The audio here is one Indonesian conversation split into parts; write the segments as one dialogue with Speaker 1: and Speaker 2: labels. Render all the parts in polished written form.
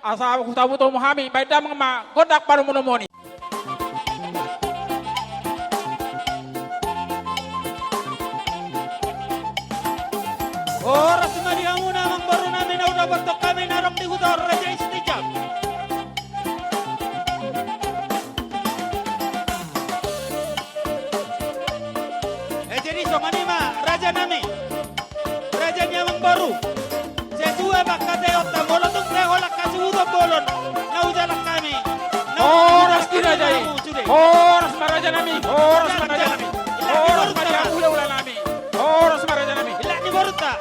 Speaker 1: asa kutabuto mohami baita mga kontak paru monomoni.
Speaker 2: Oras na diha muna ang baro namin na udah bentuk kami narok di Hudor Raja Istijab. Jadi somanima Raja nami Raja Nyamang baru Sejua bakka deota molotung reholak kasi Hudor bolon na ujalak kami.
Speaker 1: Oras dirajai. Oras maraja nami. Oras maraja nami. Oras maraja ula nami. Oras maraja nami.
Speaker 2: Ila ni baruta.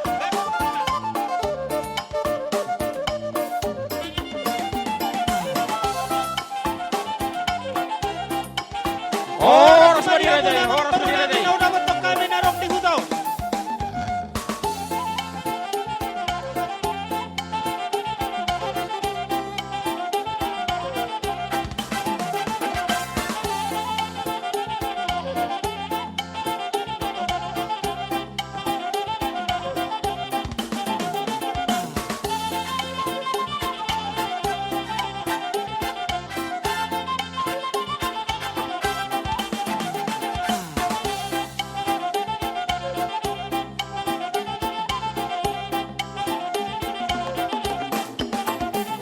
Speaker 1: Oras dirajai. Oras dirajai.
Speaker 2: Na udah bentuk kami narok di Hudor.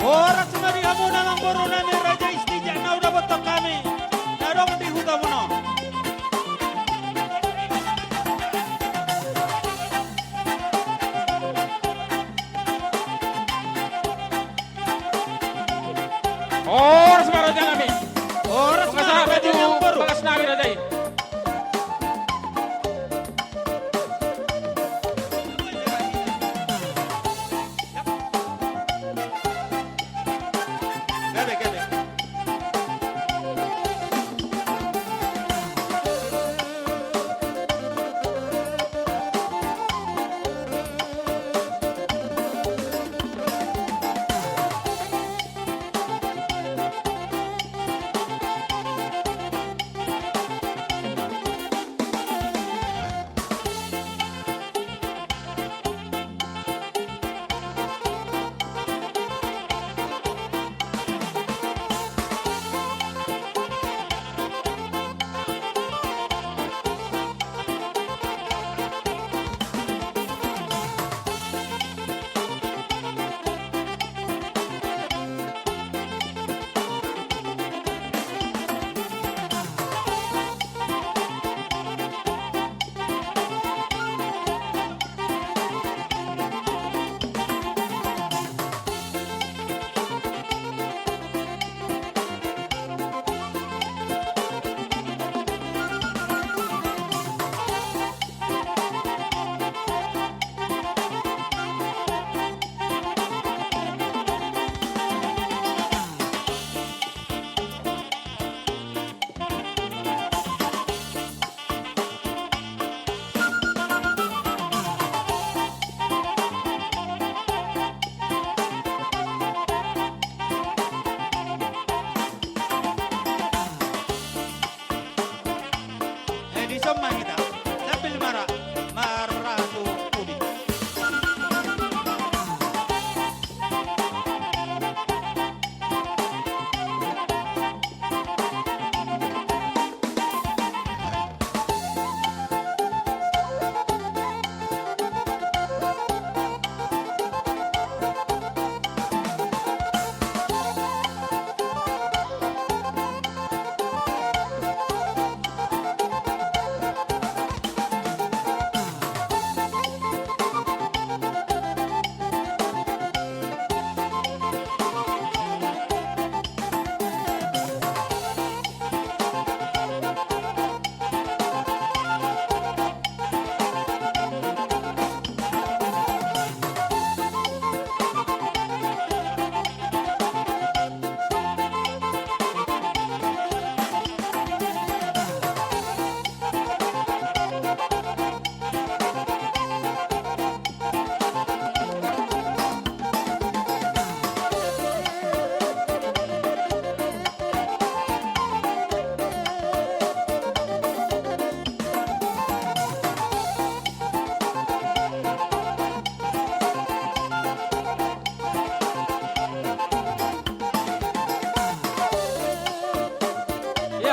Speaker 2: Oras na diha muna ang baro namin Raja Istijab na udah bentuk kami narok di Hudor mono.
Speaker 1: Oras maraja nami.
Speaker 2: Oras na
Speaker 1: Kasama
Speaker 2: Raja Nyamang
Speaker 1: tu
Speaker 2: baru.
Speaker 1: bagas nami rajai.
Speaker 2: Gabe, gabe.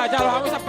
Speaker 1: jalo hawi sa